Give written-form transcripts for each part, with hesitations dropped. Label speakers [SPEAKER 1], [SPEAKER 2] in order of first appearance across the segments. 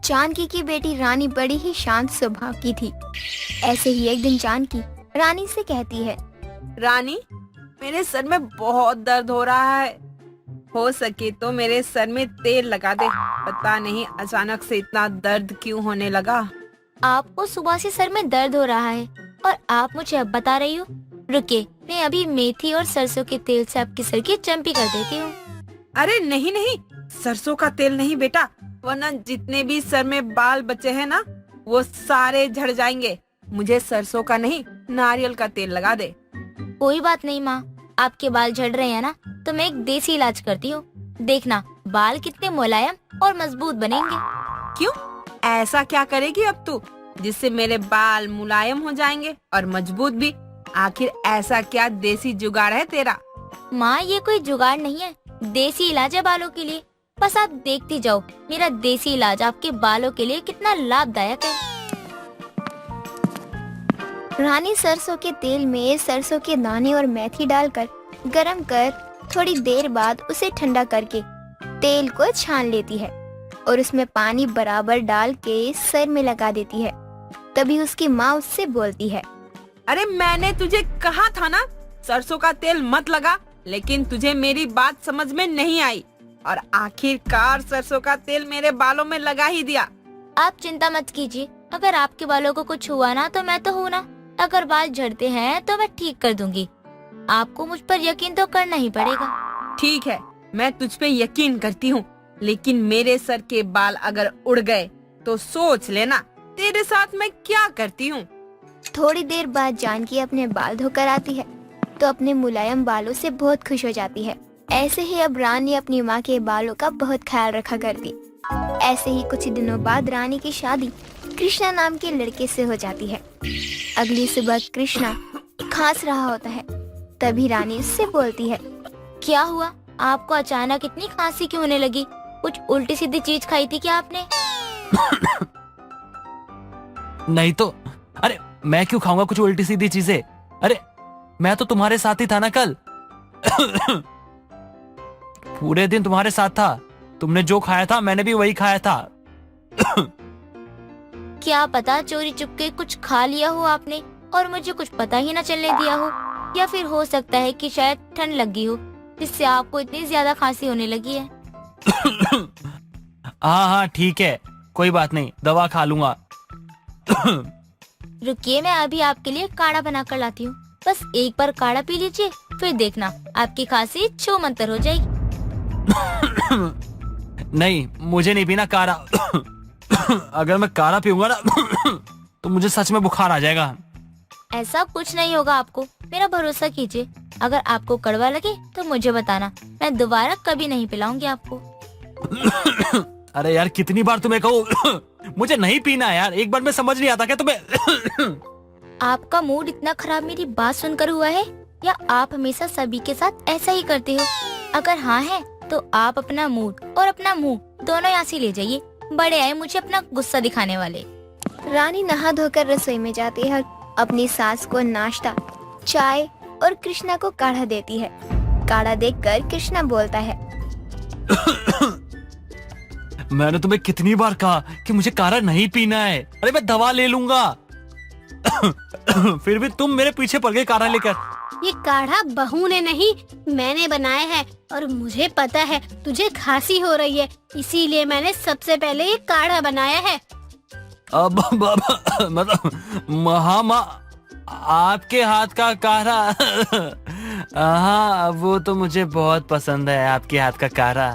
[SPEAKER 1] जानकी की बेटी रानी बड़ी ही शांत स्वभाव की थी। ऐसे ही एक दिन जानकी रानी से कहती है,
[SPEAKER 2] रानी, मेरे सर में बहुत दर्द हो रहा है। हो सके तो मेरे सर में तेल लगा दे। पता नहीं अचानक से इतना दर्द क्यों होने लगा।
[SPEAKER 3] आपको सुबह से सर में दर्द हो रहा है और आप मुझे अब बता रही हो? रुकिए, मैं अभी मेथी और सरसों के तेल से आपके सर की चंपी कर देती हूँ।
[SPEAKER 2] अरे नहीं नहीं, सरसों का तेल नहीं बेटा, वरना जितने भी सर में बाल बचे हैं ना, वो सारे झड़ जाएंगे। मुझे सरसों का नहीं, नारियल का तेल लगा दे।
[SPEAKER 3] कोई बात नहीं माँ, आपके बाल झड़ रहे हैं ना, तो मैं एक देसी इलाज करती हूँ। देखना बाल कितने मुलायम और मजबूत बनेंगे।
[SPEAKER 2] क्यों, ऐसा क्या करेगी अब तू जिससे मेरे बाल मुलायम हो जाएंगे और मजबूत भी? आखिर ऐसा क्या देसी जुगाड़ है तेरा?
[SPEAKER 3] माँ, ये कोई जुगाड़ नहीं है, देसी इलाज है बालों के लिए। बस आप देखती जाओ मेरा देसी इलाज आपके बालों के लिए कितना लाभदायक है।
[SPEAKER 1] रानी सरसों के तेल में सरसों के दाने और मेथी डालकर गरम कर थोड़ी देर बाद उसे ठंडा करके तेल को छान लेती है और उसमें पानी बराबर डाल के सर में लगा देती है। तभी उसकी माँ उससे बोलती है,
[SPEAKER 2] अरे मैंने तुझे कहा था ना सरसों का तेल मत लगा, लेकिन तुझे मेरी बात समझ में नहीं आई और आखिरकार सरसों का तेल मेरे बालों में लगा ही दिया।
[SPEAKER 3] आप चिंता मत कीजिए, अगर आपके बालों को कुछ हुआ ना तो मैं तो हूँ ना। अगर बाल झड़ते हैं तो मैं ठीक कर दूंगी। आपको मुझ पर यकीन तो करना ही पड़ेगा।
[SPEAKER 2] ठीक है, मैं तुझ पे यकीन करती हूँ, लेकिन मेरे सर के बाल अगर उड़ गए तो सोच लेना तेरे साथ मैं क्या करती हूँ।
[SPEAKER 1] थोड़ी देर बाद जानकी अपने बाल धोकर आती है तो अपने मुलायम बालों से बहुत खुश हो जाती है। ऐसे ही अब रानी अपनी माँ के बालों का बहुत ख्याल रखा करती। ऐसे ही कुछ दिनों बाद रानी की शादी कृष्णा नाम के लड़के से हो जाती है। अगली सुबह कृष्णा खांस रहा होता है। तभी रानी उससे बोलती है,
[SPEAKER 3] क्या हुआ, आपको अचानक इतनी खांसी क्यों होने लगी? कुछ उल्टी सीधी चीज खाई थी क्या आपने?
[SPEAKER 4] नहीं तो, अरे मैं क्यों खाऊंगा कुछ उल्टी सीधी चीजें? अरे मैं तो तुम्हारे साथ ही था ना कल। पूरे दिन तुम्हारे साथ था। तुमने जो खाया था मैंने भी वही खाया था।
[SPEAKER 3] क्या पता चोरी चुपके कुछ खा लिया हो आपने और मुझे कुछ पता ही न चलने दिया हो, या फिर हो सकता है कि शायद ठंड लगी हो जिससे आपको इतनी ज्यादा खांसी होने लगी है।
[SPEAKER 4] हाँ हाँ ठीक है, कोई बात नहीं, दवा खा लूंगा।
[SPEAKER 3] रुकिए, मैं अभी आपके लिए काढ़ा बना कर लाती हूँ। बस एक बार काढ़ा पी लीजिए, फिर देखना आपकी खांसी छू मंतर हो जाएगी।
[SPEAKER 4] नहीं, मुझे नहीं पीना काढ़ा। अगर मैं काढ़ा पीऊंगा ना तो मुझे सच में बुखार आ जाएगा।
[SPEAKER 3] ऐसा कुछ नहीं होगा आपको, मेरा भरोसा कीजिए। अगर आपको कड़वा लगे तो मुझे बताना, मैं दोबारा कभी नहीं पिलाऊंगी आपको।
[SPEAKER 4] अरे यार कितनी बार तुम्हें कहूँ, मुझे नहीं पीना है यार, एक बार में समझ नहीं आता क्या तुम्हें?
[SPEAKER 3] आपका मूड इतना खराब मेरी बात सुनकर हुआ है, या आप हमेशा सभी के साथ ऐसा ही करते हो? अगर हाँ है तो आप अपना मूड और अपना मुंह दोनों यहाँ से ले जाइए। बड़े आए मुझे अपना गुस्सा दिखाने वाले।
[SPEAKER 1] रानी नहा धोकर रसोई में जाती है, अपनी सास को नाश्ता, चाय और कृष्णा को काढ़ा देती है। काढ़ा देखकर कृष्णा बोलता है,
[SPEAKER 4] मैंने तुम्हें कितनी बार कहा कि मुझे काढ़ा नहीं पीना है। अरे मैं दवा ले लूंगा। फिर भी तुम मेरे पीछे पड़ गए काढ़ा लेकर।
[SPEAKER 5] ये काढ़ा बहू ने नहीं, मैंने बनाया है और मुझे पता है तुझे खांसी हो रही है, इसीलिए मैंने सबसे पहले ये काढ़ा बनाया है।
[SPEAKER 4] अब मतलब हाँ माँ, आपके हाथ का काढ़ा। हाँ वो तो मुझे बहुत पसंद है, आपके हाथ का काढ़ा।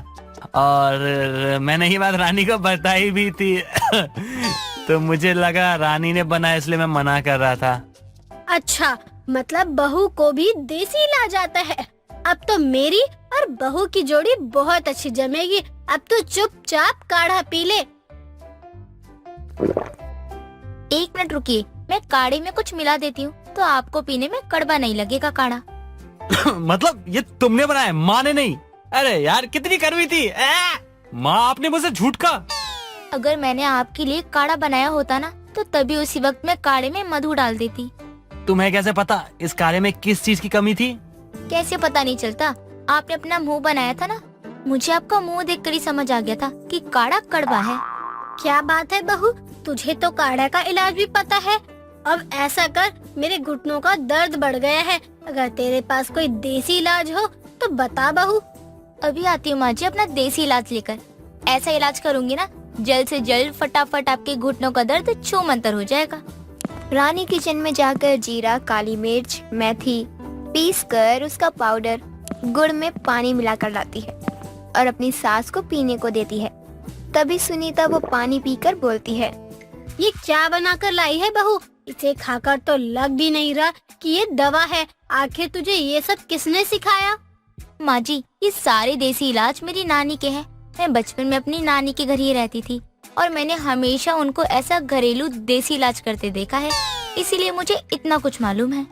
[SPEAKER 4] और मैंने ये बात रानी को बताई भी थी। तो मुझे लगा रानी ने बनाया इसलिए मैं मना कर रहा था।
[SPEAKER 5] अच्छा, मतलब बहू को भी देसी इलाज आता है। अब तो मेरी और बहू की जोड़ी बहुत अच्छी जमेगी। अब तो चुपचाप काढ़ा पी ले।
[SPEAKER 3] एक मिनट रुकिए, मैं काढ़े में कुछ मिला देती हूँ तो आपको पीने में कड़वा नहीं लगेगा काढ़ा।
[SPEAKER 4] मतलब ये तुमने बनाया, माँ ने नहीं? अरे यार कितनी कड़वी थी। माँ आपने मुझसे झूठ कहा।
[SPEAKER 3] अगर मैंने आपके लिए काढ़ा बनाया होता ना तो तभी उसी वक्त मैं काढ़े में मधु डाल देती।
[SPEAKER 4] तुम्हें कैसे पता इस काढ़े में किस चीज की कमी थी?
[SPEAKER 3] कैसे पता नहीं चलता, आपने अपना मुंह बनाया था ना। मुझे आपका मुंह देखकर ही समझ आ गया था कि काढ़ा कड़वा है।
[SPEAKER 5] क्या बात है बहू, तुझे तो काढ़ा का इलाज भी पता है। अब ऐसा कर, मेरे घुटनों का दर्द बढ़ गया है, अगर तेरे पास कोई देसी इलाज हो तो बता बहू।
[SPEAKER 3] अभी आती हूँ माँ जी अपना देसी इलाज लेकर। ऐसा इलाज करूँगी ना, जल्द से जल्द फटाफट आपके घुटनों का दर्द छू मंतर हो जाएगा।
[SPEAKER 1] रानी किचन में जाकर जीरा, काली मिर्च, मेथी पीस कर उसका पाउडर गुड़ में पानी मिलाकर लाती है और अपनी सास को पीने को देती है। तभी सुनीता वो पानी पीकर बोलती है,
[SPEAKER 5] ये क्या बनाकर लाई है बहू? इसे खाकर तो लग भी नहीं रहा कि ये दवा है। आखिर तुझे ये सब किसने सिखाया?
[SPEAKER 3] माँ जी, ये सारे देसी इलाज मेरी नानी के हैं। मैं बचपन में अपनी नानी के घर ही रहती थी और मैंने हमेशा उनको ऐसा घरेलू देसी इलाज करते देखा है, इसीलिए मुझे इतना कुछ मालूम है।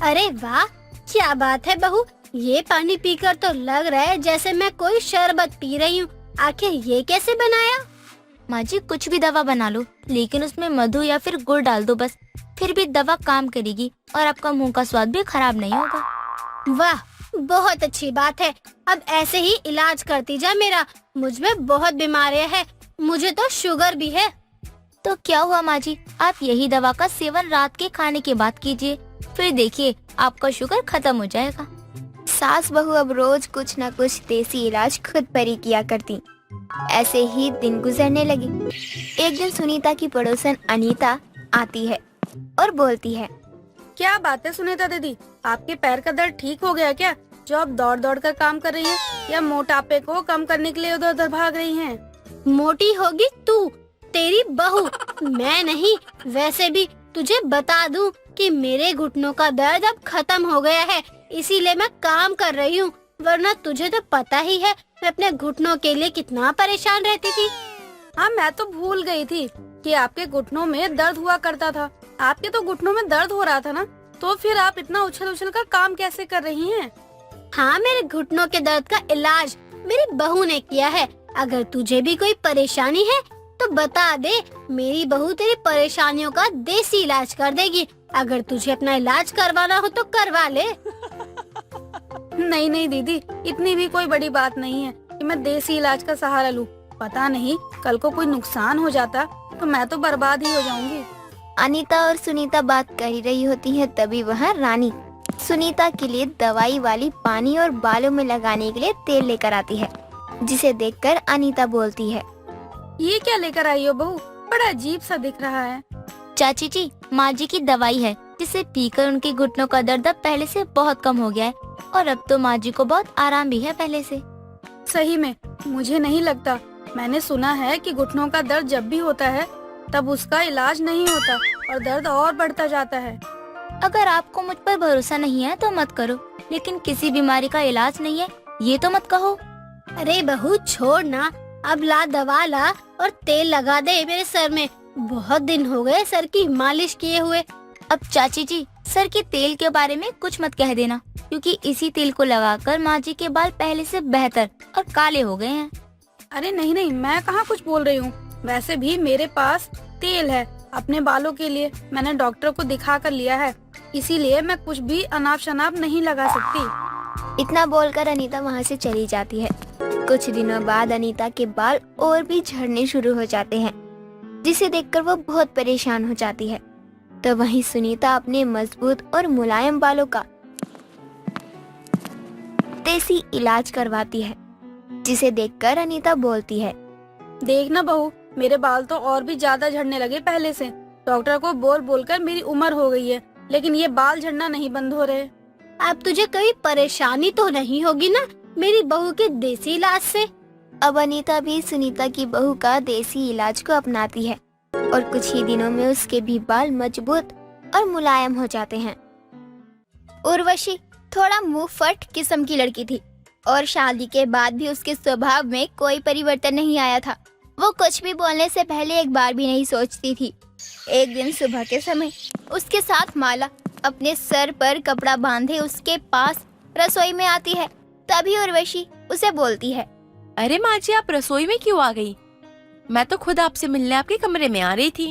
[SPEAKER 5] अरे वाह, क्या बात है बहू, ये पानी पीकर तो लग रहा है जैसे मैं कोई शरबत पी रही हूँ। आखिर ये कैसे बनाया?
[SPEAKER 3] माँ जी, कुछ भी दवा बना लो, लेकिन उसमें मधु या फिर गुड़ डाल दो बस, फिर भी दवा काम करेगी और आपका मुंह का स्वाद भी खराब नहीं होगा।
[SPEAKER 5] वाह, बहुत अच्छी बात है। अब ऐसे ही इलाज करती जा मेरा। मुझ में बहुत बीमारियां हैं, मुझे तो शुगर भी है।
[SPEAKER 3] तो क्या हुआ माँ जी, आप यही दवा का सेवन रात के खाने के बाद कीजिए, फिर देखिए आपका शुगर खत्म हो जाएगा।
[SPEAKER 1] सास बहू अब रोज कुछ न कुछ देसी इलाज खुद पर ही किया करती। ऐसे ही दिन गुजरने लगे। एक दिन सुनीता की पड़ोसन अनीता आती है और बोलती है,
[SPEAKER 2] क्या बात है सुनीता दीदी, आपके पैर का दर्द ठीक हो गया क्या? जो आप दौड़ दौड़ कर काम कर रही हैं, या मोटापे को कम करने के लिए उधर उधर भाग रही हैं?
[SPEAKER 5] मोटी होगी तू, तेरी बहू, मैं नहीं। वैसे भी तुझे बता दूं कि मेरे घुटनों का दर्द अब खत्म हो गया है, इसीलिए मैं काम कर रही हूँ। वरना तुझे तो पता ही है मैं अपने घुटनों के लिए कितना परेशान रहती थी।
[SPEAKER 2] हाँ, मैं तो भूल गई थी कि आपके घुटनों में दर्द हुआ करता था। आपके तो घुटनों में दर्द हो रहा था ना, तो फिर आप इतना उछल उछल कर काम कैसे कर रही हैं?
[SPEAKER 5] हाँ, मेरे घुटनों के दर्द का इलाज मेरी बहू ने किया है। अगर तुझे भी कोई परेशानी है तो बता दे, मेरी बहू तेरी परेशानियों का देसी इलाज कर देगी। अगर तुझे अपना इलाज करवाना हो तो करवा ले।
[SPEAKER 2] नहीं नहीं दीदी, इतनी भी कोई बड़ी बात नहीं है कि मैं देसी इलाज का सहारा लूं। पता नहीं कल को कोई नुकसान हो जाता तो मैं तो बर्बाद ही हो जाऊंगी।
[SPEAKER 1] अनीता और सुनीता बात कर ही रही होती है, तभी वहाँ रानी सुनीता के लिए दवाई वाली पानी और बालों में लगाने के लिए तेल लेकर आती है, जिसे देखकर अनीता बोलती है,
[SPEAKER 2] ये क्या लेकर आई हो बहू? बड़ा अजीब सा दिख रहा है।
[SPEAKER 3] चाची जी, माँ जी की दवाई है, जिसे पीकर उनके घुटनों का दर्द अब पहले से बहुत कम हो गया है और अब तो माँ जी को बहुत आराम भी है पहले से।
[SPEAKER 2] सही में मुझे नहीं लगता। मैंने सुना है कि घुटनों का दर्द जब भी होता है तब उसका इलाज नहीं होता और दर्द और बढ़ता जाता है।
[SPEAKER 3] अगर आपको मुझ पर भरोसा नहीं है तो मत करो, लेकिन किसी बीमारी का इलाज नहीं है ये तो मत कहो।
[SPEAKER 5] अरे बहू छोड़ ना, अब ला दवा ला और तेल लगा दे मेरे सर में। बहुत दिन हो गए सर की मालिश किए हुए।
[SPEAKER 3] अब चाची जी, सर के तेल के बारे में कुछ मत कह देना, क्योंकि इसी तेल को लगाकर माँ जी के बाल पहले से बेहतर और काले हो गए हैं।
[SPEAKER 2] अरे नहीं नहीं, मैं कहाँ कुछ बोल रही हूँ। वैसे भी मेरे पास तेल है अपने बालों के लिए, मैंने डॉक्टर को दिखा कर लिया है, इसीलिए मैं कुछ भी अनाप शनाप नहीं लगा सकती।
[SPEAKER 1] इतना बोलकर अनीता वहाँ से चली जाती है। कुछ दिनों बाद अनीता के बाल और भी झड़ने शुरू हो जाते हैं, जिसे देखकर वो बहुत परेशान हो जाती है। तो वहीं सुनीता अपने मजबूत और मुलायम बालों का देसी इलाज करवाती है, जिसे देखकर अनीता बोलती है,
[SPEAKER 2] देख ना बहू, मेरे बाल तो और भी ज्यादा झड़ने लगे पहले से। डॉक्टर को बोल बोल कर मेरी उम्र हो गई है, लेकिन ये बाल झड़ना नहीं बंद हो रहे।
[SPEAKER 5] अब तुझे कोई परेशानी तो नहीं होगी ना मेरी बहू के देसी इलाज से?
[SPEAKER 1] अब अनीता भी सुनीता की बहू का देसी इलाज को अपनाती है और कुछ ही दिनों में उसके भी बाल मजबूत और मुलायम हो जाते हैं। उर्वशी थोड़ा मुंह फट किस्म की लड़की थी और शादी के बाद भी उसके स्वभाव में कोई परिवर्तन नहीं आया था। वो कुछ भी बोलने से पहले एक बार भी नहीं सोचती थी। एक दिन सुबह के समय उसके साथ माला अपने सर पर कपड़ा बांधे उसके पास रसोई में आती है। तभी उर्वशी उसे बोलती है,
[SPEAKER 6] अरे माँ जी, आप रसोई में क्यों आ गई? मैं तो खुद आपसे मिलने आपके कमरे में आ रही थी।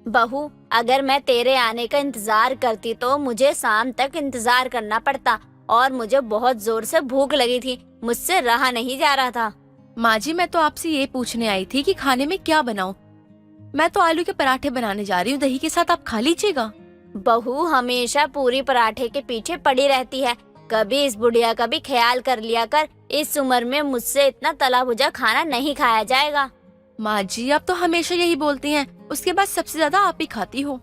[SPEAKER 7] बहू, अगर मैं तेरे आने का इंतजार करती तो मुझे शाम तक इंतजार करना पड़ता और मुझे बहुत जोर से भूख लगी थी, मुझसे रहा नहीं जा रहा था।
[SPEAKER 6] माँ जी, मैं तो आपसे ये पूछने आई थी कि खाने में क्या बनाऊं। मैं तो आलू के पराठे बनाने जा रही हूँ, दही के साथ आप खा लीजिएगा।
[SPEAKER 7] बहू हमेशा पूरी पराठे के पीछे पड़ी रहती है, कभी इस बुढ़िया का भी ख्याल कर लिया कर। इस उम्र में मुझसे इतना तला भुजा खाना नहीं खाया जाएगा।
[SPEAKER 6] माँ जी, आप तो हमेशा यही बोलती हैं, उसके बाद सबसे ज्यादा आप ही खाती हो।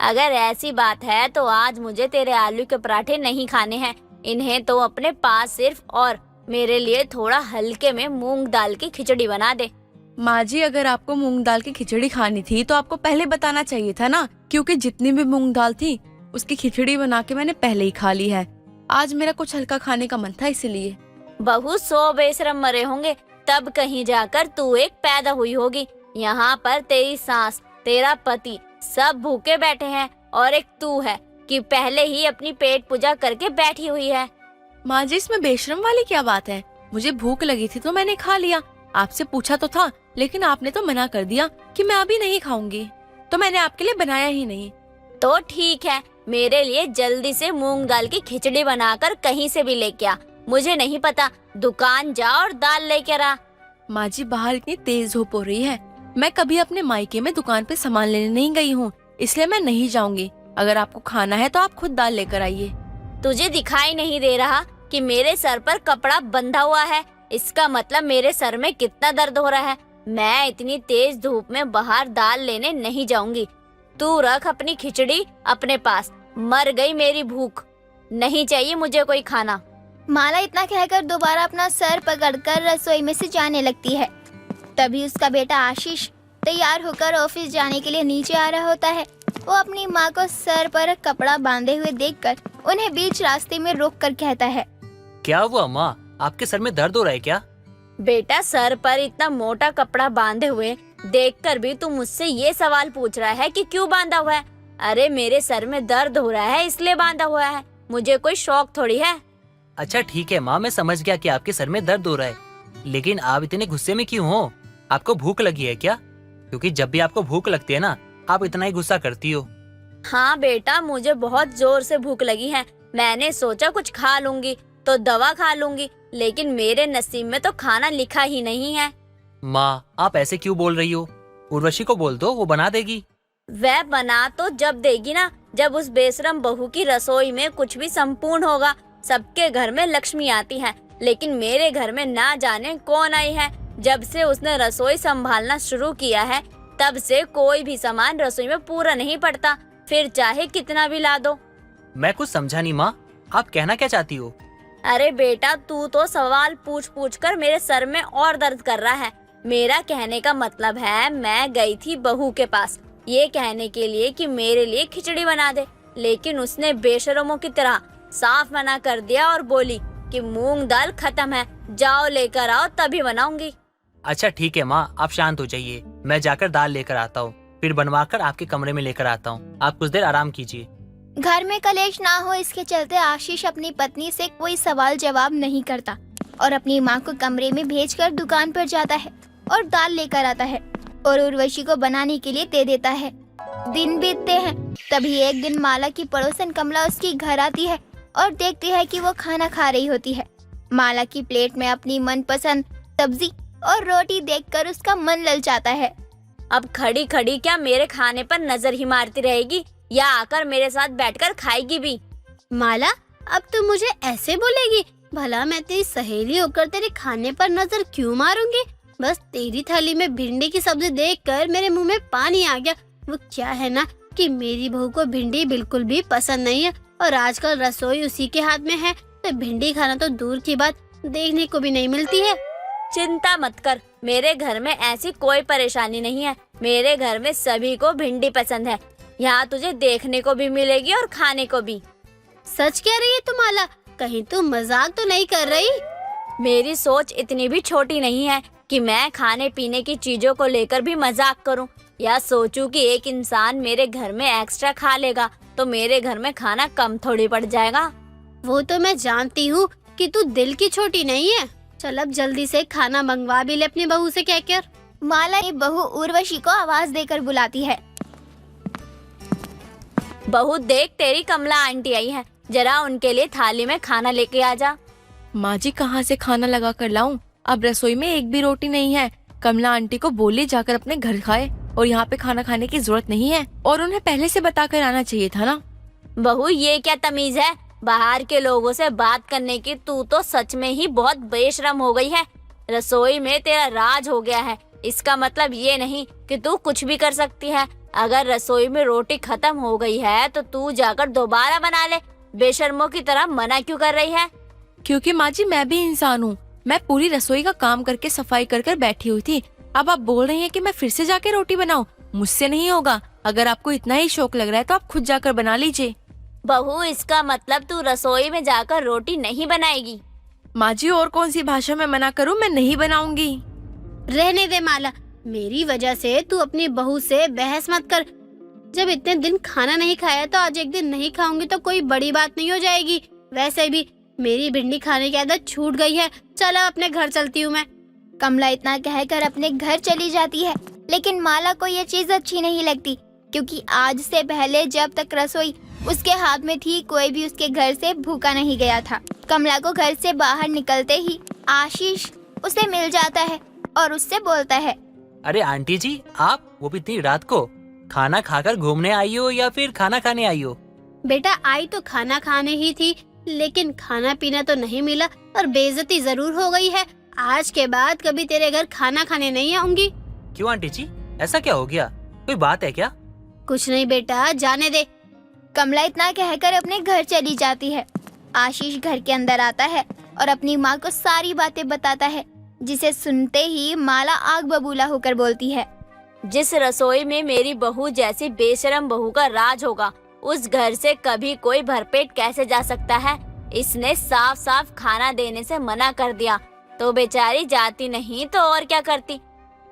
[SPEAKER 7] अगर ऐसी बात है तो आज मुझे तेरे आलू के पराठे नहीं खाने हैं। इन्हें तो अपने पास सिर्फ और मेरे लिए थोड़ा हल्के में मूंग दाल की खिचड़ी बना दे।
[SPEAKER 6] माँ जी, अगर आपको मूंग दाल की खिचड़ी खानी थी तो आपको पहले बताना चाहिए था ना, क्योंकि जितनी भी मूंग दाल थी उसकी खिचड़ी बना के मैंने पहले ही खा ली है। आज मेरा कुछ हल्का खाने का मन था, इसलिए।
[SPEAKER 7] बहू 100 बेशरम मरे होंगे तब कहीं जाकर तू एक पैदा हुई होगी। यहाँ पर तेरी सास, तेरा पति सब भूखे बैठे हैं और एक तू है कि पहले ही अपनी पेट पूजा करके बैठी हुई है।
[SPEAKER 6] माँ जी, इसमें बेशरम वाली क्या बात है? मुझे भूख लगी थी तो मैंने खा लिया। आपसे पूछा तो था, लेकिन आपने तो मना कर दिया कि मैं अभी नहीं खाऊंगी, तो मैंने आपके लिए बनाया ही नहीं।
[SPEAKER 7] तो ठीक है, मेरे लिए जल्दी से मूंग दाल की खिचड़ी बनाकर कहीं से भी लेके आ। मुझे नहीं पता, दुकान जा और दाल लेकर आ।
[SPEAKER 6] माँ जी, बाहर इतनी तेज धूप हो रही है, मैं कभी अपने मायके में दुकान पे सामान लेने नहीं गई हूँ, इसलिए मैं नहीं जाऊंगी। अगर आपको खाना है तो आप खुद दाल लेकर आइए।
[SPEAKER 7] तुझे दिखाई नहीं दे रहा कि मेरे सर पर कपड़ा बंधा हुआ है? इसका मतलब मेरे सर में कितना दर्द हो रहा है। मैं इतनी तेज धूप में बाहर दाल लेने नहीं जाऊंगी। तू रख अपनी खिचड़ी अपने पास। मर गई मेरी भूख, नहीं चाहिए मुझे कोई खाना।
[SPEAKER 1] माला इतना कहकर दोबारा अपना सर पकड़कर रसोई में से जाने लगती है। तभी उसका बेटा आशीष तैयार होकर ऑफिस जाने के लिए नीचे आ रहा होता है। वो अपनी माँ को सर पर कपड़ा बांधे हुए देखकर उन्हें बीच रास्ते में रोककर कहता है,
[SPEAKER 4] क्या हुआ माँ, आपके सर में दर्द हो रहा है क्या?
[SPEAKER 7] बेटा, सर पर इतना मोटा कपड़ा बांधे हुए देखकर भी तू मुझसे ये सवाल पूछ रहा है कि क्यों बांधा हुआ है? अरे मेरे सर में दर्द हो रहा है इसलिए बांधा हुआ है, मुझे कोई शौक थोड़ी है।
[SPEAKER 4] अच्छा ठीक है माँ, मैं समझ गया कि आपके सर में दर्द हो रहा है, लेकिन आप इतने गुस्से में क्यों हो? आपको भूख लगी है क्या? क्योंकि जब भी आपको भूख लगती है ना, आप इतना ही गुस्सा करती हो।
[SPEAKER 7] हाँ बेटा, मुझे बहुत जोर से भूख लगी है। मैंने सोचा कुछ खा लूंगी तो दवा खा लूंगी, लेकिन मेरे नसीब में तो खाना लिखा ही नहीं है।
[SPEAKER 4] माँ, आप ऐसे क्यों बोल रही हो? उर्वशी को बोल दो, वो बना देगी।
[SPEAKER 7] वह बना तो जब देगी ना, जब उस बेशरम बहू की रसोई में कुछ भी संपूर्ण होगा। सबके घर में लक्ष्मी आती है, लेकिन मेरे घर में ना जाने कौन आई है। जब से उसने रसोई संभालना शुरू किया है, तब से कोई भी सामान रसोई में पूरा नहीं पड़ता, फिर चाहे कितना भी ला दो।
[SPEAKER 4] मैं कुछ समझा नहीं माँ, आप कहना क्या चाहती हो?
[SPEAKER 7] अरे बेटा, तू तो सवाल पूछ पूछ कर मेरे सर में और दर्द कर रहा है। मेरा कहने का मतलब है, मैं गई थी बहू के पास ये कहने के लिए कि मेरे लिए खिचड़ी बना दे, लेकिन उसने बेशरमों की तरह साफ मना कर दिया और बोली कि मूंग दाल खत्म है, जाओ लेकर आओ तभी बनाऊंगी।
[SPEAKER 4] अच्छा ठीक है माँ, आप शांत हो जाइए, मैं जाकर दाल लेकर आता हूँ, फिर बनवाकर आपके कमरे में लेकर आता हूँ। आप कुछ देर आराम कीजिए।
[SPEAKER 1] घर में कलेश ना हो इसके चलते आशीष अपनी पत्नी से कोई सवाल जवाब नहीं करता और अपनी माँ को कमरे में भेजकर दुकान पर जाता है और दाल लेकर आता है और उर्वशी को बनाने के लिए दे देता है। दिन बीतते हैं, तभी एक दिन माला की पड़ोसन कमला उसकी घर आती है और देखती है कि वो खाना खा रही होती है। माला की प्लेट में अपनी मनपसंद सब्जी और रोटी देखकर उसका मन ललचाता है।
[SPEAKER 7] अब खड़ी खड़ी क्या मेरे खाने पर नजर ही मारती रहेगी या आकर मेरे साथ बैठकर खाएगी भी?
[SPEAKER 5] माला, अब तू मुझे ऐसे बोलेगी? भला मैं तेरी सहेली होकर तेरे खाने पर नजर क्यों मारूंगी? बस तेरी थाली में भिंडी की सब्जी देखकर मेरे मुंह में पानी आ गया। वो क्या है ना कि मेरी बहू को भिंडी बिल्कुल भी पसंद नहीं है और आजकल रसोई उसी के हाथ में है, तो भिंडी खाना तो दूर की बात, देखने को भी नहीं मिलती है।
[SPEAKER 7] चिंता मत कर, मेरे घर में ऐसी कोई परेशानी नहीं है। मेरे घर में सभी को भिंडी पसंद है। यहाँ तुझे देखने को भी मिलेगी और खाने को भी।
[SPEAKER 5] सच कह रही है तू माला? कहीं तू मजाक तो नहीं कर रही?
[SPEAKER 7] मेरी सोच इतनी भी छोटी नहीं है कि मैं खाने पीने की चीजों को लेकर भी मजाक करूं या सोचूं कि एक इंसान मेरे घर में एक्स्ट्रा खा लेगा तो मेरे घर में खाना कम थोड़ी पड़ जाएगा।
[SPEAKER 5] वो तो मैं जानती हूँ कि तू दिल की छोटी नहीं है। चल अब जल्दी से खाना मंगवा भी ले अपनी बहू से कहकर।
[SPEAKER 1] माला की बहू उर्वशी को आवाज देकर बुलाती है।
[SPEAKER 7] बहू देख, तेरी कमला आंटी आई है, जरा उनके लिए थाली में खाना लेके आ जा।
[SPEAKER 6] माँ जी, कहाँ से खाना लगा कर लाऊं? अब रसोई में एक भी रोटी नहीं है। कमला आंटी को बोले जाकर अपने घर खाए और यहाँ पे खाना खाने की जरूरत नहीं है, और उन्हें पहले से बता कर आना चाहिए था ना।
[SPEAKER 7] बहू, ये क्या तमीज है बाहर के लोगों से बात करने की? तू तो सच में ही बहुत बेशरम हो गई है। रसोई में तेरा राज हो गया है, इसका मतलब ये नहीं कि तू कुछ भी कर सकती है। अगर रसोई में रोटी खत्म हो गई है तो तू जाकर दोबारा बना ले। बेशर्मों की तरह मना क्यों कर रही है?
[SPEAKER 6] क्योंकि माँ जी मैं भी इंसान हूँ। मैं पूरी रसोई का काम करके सफाई कर कर बैठी हुई थी। अब आप बोल रही हैं कि मैं फिर से जाके रोटी बनाऊं? मुझसे नहीं होगा। अगर आपको इतना ही शौक लग रहा है तो आप खुद जाकर बना लीजिए।
[SPEAKER 7] बहू, इसका मतलब तू रसोई में जाकर रोटी नहीं बनाएगी?
[SPEAKER 6] माँ जी और कौन सी भाषा में मना करूँ? मैं नहीं बनाऊंगी।
[SPEAKER 5] रहने दे माला, मेरी वजह से तू अपनी बहू से बहस मत कर। जब इतने दिन खाना नहीं खाया तो आज एक दिन नहीं खाऊंगी तो कोई बड़ी बात नहीं हो जाएगी। वैसे भी मेरी भिंडी खाने की आदत छूट गई है। चलो अपने घर चलती हूँ मैं।
[SPEAKER 1] कमला इतना कहकर अपने घर चली जाती है, लेकिन माला को ये चीज अच्छी नहीं लगती, क्योंकि आज से पहले जब तक रसोई उसके हाथ में थी कोई भी उसके घर से भूखा नहीं गया था। कमला को घर से बाहर निकलते ही आशीष उसे मिल जाता है और उससे बोलता है,
[SPEAKER 4] अरे आंटी जी, आप वो भी इतनी रात को खाना खाकर घूमने आई हो या फिर खाना खाने आई हो?
[SPEAKER 5] बेटा, आई तो खाना खाने ही थी, लेकिन खाना पीना तो नहीं मिला और बेइज्जती जरूर हो गई है। आज के बाद कभी तेरे घर खाना खाने नहीं आऊंगी।
[SPEAKER 4] क्यों आंटी जी, ऐसा क्या हो गया? कोई बात है क्या?
[SPEAKER 5] कुछ नहीं बेटा, जाने दे।
[SPEAKER 1] कमला इतना कहकर अपने घर चली जाती है। आशीष घर के अंदर आता है और अपनी माँ को सारी बातें बताता है, जिसे सुनते ही माला आग बबूला होकर बोलती है,
[SPEAKER 7] जिस रसोई में मेरी बहू जैसी बेशरम बहू का राज होगा, उस घर से कभी कोई भरपेट कैसे जा सकता है? इसने साफ साफ खाना देने से मना कर दिया तो बेचारी जाती नहीं तो और क्या करती।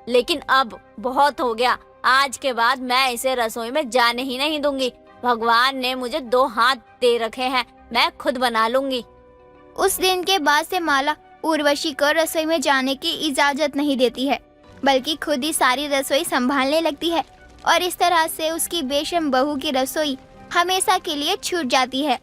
[SPEAKER 7] लेकिन अब बहुत हो गया, आज के बाद मैं इसे रसोई में जाने ही नहीं दूंगी। भगवान ने मुझे 2 हाथ दे रखे हैं, मैं खुद बना लूंगी।
[SPEAKER 1] उस दिन के बाद से माला उर्वशी को रसोई में जाने की इजाजत नहीं देती है, बल्कि खुद ही सारी रसोई संभालने लगती है, और इस तरह से उसकी बेशर्म बहू की रसोई हमेशा के लिए छूट जाती है।